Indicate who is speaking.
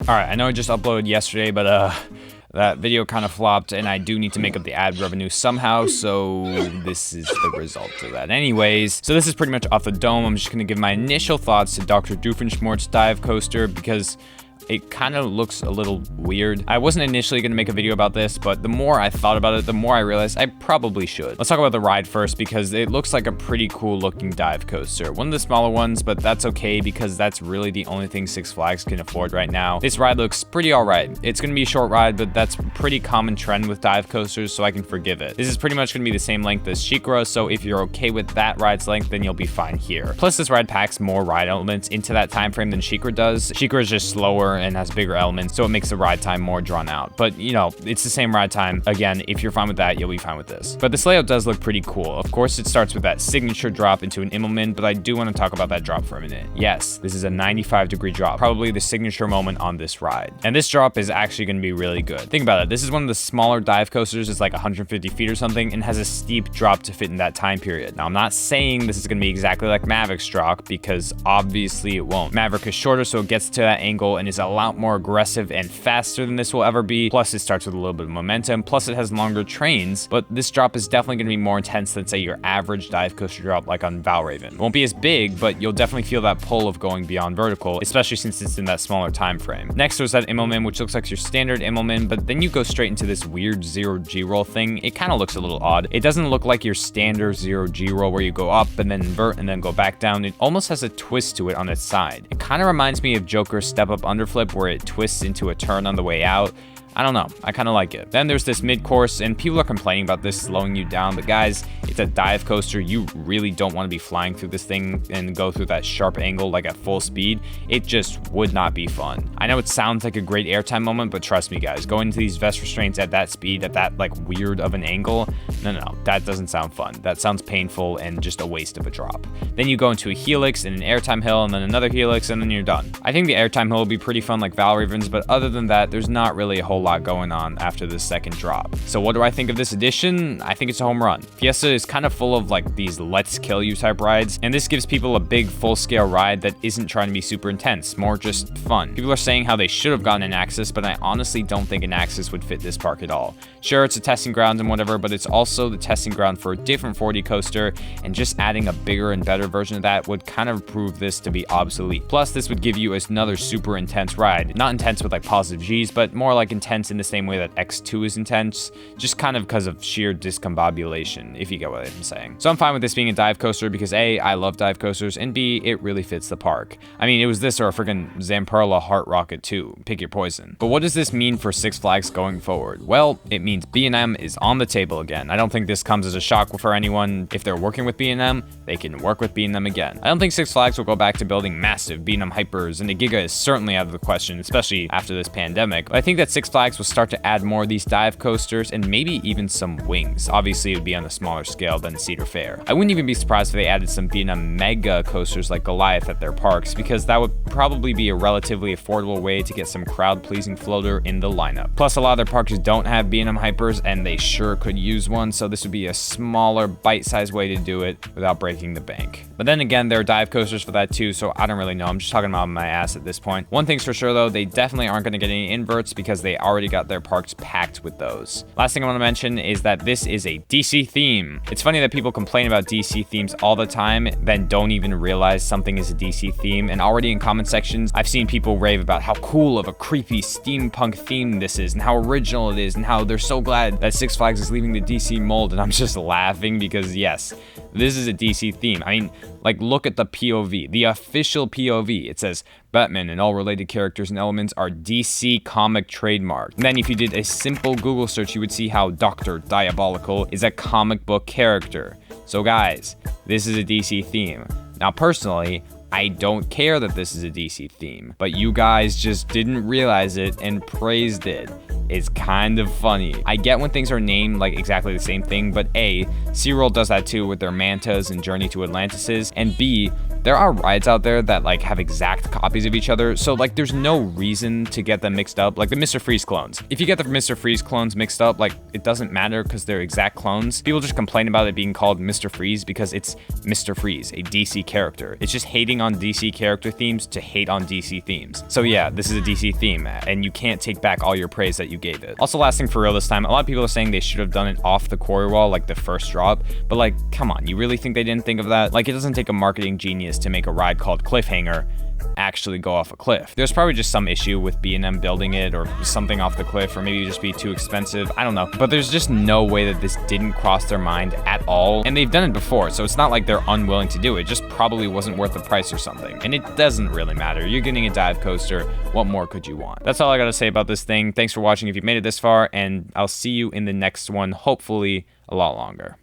Speaker 1: Alright, I know I just uploaded yesterday, but that video kind of flopped, and I do need to make up the ad revenue somehow, so this is the result of that. Anyways, so this is pretty much off the dome. I'm just going to give my initial thoughts to Dr. Doofenshmirtz dive coaster because it kind of looks a little weird. I wasn't initially going to make a video about this, but the more I thought about it, the more I realized I probably should. Let's talk about the ride first because it looks like a pretty cool looking dive coaster. One of the smaller ones, but that's okay because that's really the only thing Six Flags can afford right now. This ride looks pretty alright. It's going to be a short ride, but that's a pretty common trend with dive coasters, so I can forgive it. This is pretty much going to be the same length as SheiKra, so if you're okay with that ride's length, then you'll be fine here. Plus, this ride packs more ride elements into that time frame than SheiKra does. SheiKra is just slower and has bigger elements, so it makes the ride time more drawn out. But, you know, it's the same ride time. Again, if you're fine with that, you'll be fine with this. But this layout does look pretty cool. Of course, it starts with that signature drop into an Immelman, but I do want to talk about that drop for a minute. Yes, this is a 95-degree drop, probably the signature moment on this ride. And this drop is actually going to be really good. Think about it. This is one of the smaller dive coasters. It's like 150 feet or something and has a steep drop to fit in that time period. Now, I'm not saying this is going to be exactly like Maverick's drop because obviously it won't. Maverick is shorter, so it gets to that angle and is a lot more aggressive and faster than this will ever be. Plus, it starts with a little bit of momentum. Plus, it has longer trains, but this drop is definitely going to be more intense than, say, your average dive coaster drop like on Valravn. It won't be as big, but you'll definitely feel that pull of going beyond vertical, especially since it's in that smaller time frame. Next, there's that Immelman, which looks like your standard Immelman, but then you go straight into this weird zero G roll thing. It kind of looks a little odd. It doesn't look like your standard zero G roll where you go up and then invert and then go back down. It almost has a twist to it on its side. It kind of reminds me of Joker's step up underflip where it twists into a turn on the way out. I don't know. I kind of like it. Then there's this mid-course, and people are complaining about this slowing you down, but guys, it's a dive coaster. You really don't want to be flying through this thing and go through that sharp angle like at full speed. It just would not be fun. I know it sounds like a great airtime moment, but trust me, guys, going into these vest restraints at that speed, at that like weird of an angle, no, that doesn't sound fun. That sounds painful and just a waste of a drop. Then you go into a helix and an airtime hill and then another helix and then you're done. I think the airtime hill will be pretty fun like Valravn's, but other than that, there's not really a whole lot going on after the second drop. So what do I think of this edition? I think it's a home run. Fiesta is kind of full of like these let's kill you type rides, and this gives people a big full-scale ride that isn't trying to be super intense, more just fun. People are saying how they should have gotten an Axis, but I honestly don't think an Axis would fit this park at all. Sure, it's a testing ground and whatever, but it's also the testing ground for a different 4D coaster, and just adding a bigger and better version of that would kind of prove this to be obsolete. Plus, this would give you another super intense ride. Not intense with like positive G's, but more like intense in the same way that X2 is intense, just kind of because of sheer discombobulation, if you get what I'm saying. So I'm fine with this being a dive coaster because A, I love dive coasters, and B, it really fits the park. I mean, it was this or a freaking Zamperla Heart Rocket too, pick your poison. But what does this mean for Six Flags going forward? Well, it means B&M is on the table again. I don't think this comes as a shock for anyone. If they're working with B&M, they can work with B&M again. I don't think Six Flags will go back to building massive B&M hypers, and the Giga is certainly out of the question, especially after this pandemic. But I think that Six Flags will start to add more of these dive coasters and maybe even some wings. Obviously, it would be on a smaller scale than Cedar Fair. I wouldn't even be surprised if they added some B&M mega coasters like Goliath at their parks, because that would probably be a relatively affordable way to get some crowd-pleasing floater in the lineup. Plus, a lot of their parks don't have B&M hypers, and they sure could use one, so this would be a smaller, bite-sized way to do it without breaking the bank. But then again, there are dive coasters for that too, so I don't really know. I'm just talking about my ass at this point. One thing's for sure though, they definitely aren't going to get any inverts because they already got their parks packed with those. Last thing I want to mention is that this is a DC theme. It's funny that people complain about DC themes all the time, then don't even realize something is a DC theme, and already in comment sections, I've seen people rave about how cool of a creepy steampunk theme this is, and how original it is, and how they're so glad that Six Flags is leaving the DC mold, and I'm just laughing because yes, this is a DC theme. I mean, like, look at the POV, the official POV. It says, Batman and all related characters and elements are DC comic trademark. And then if you did a simple Google search, you would see how Dr. Diabolical is a comic book character. So guys, this is a DC theme. Now personally, I don't care that this is a DC theme, but you guys just didn't realize it and praised it. It's kind of funny. I get when things are named like exactly the same thing, but A, SeaWorld does that too with their Mantas and Journey to Atlantises, and B, There are rides out there that like have exact copies of each other, so like there's no reason to get them mixed up. Like the Mr. Freeze clones. If you get the Mr. Freeze clones mixed up, like it doesn't matter because they're exact clones. People just complain about it being called Mr. Freeze because it's Mr. Freeze, a DC character. It's just hating on DC character themes to hate on DC themes. So yeah, this is a DC theme, and you can't take back all your praise that you gave it. Also, last thing for real this time, a lot of people are saying they should have done it off the quarry wall like the first drop, but like, come on, you really think they didn't think of that? Like, it doesn't take a marketing genius to make a ride called Cliffhanger actually go off a cliff. There's probably just some issue with B&M building it or something off the cliff, or maybe just be too expensive. I don't know. But there's just no way that this didn't cross their mind at all. And they've done it before, so it's not like they're unwilling to do it. It just probably wasn't worth the price or something. And it doesn't really matter. You're getting a dive coaster. What more could you want? That's all I gotta say about this thing. Thanks for watching if you've made it this far, and I'll see you in the next one, hopefully a lot longer.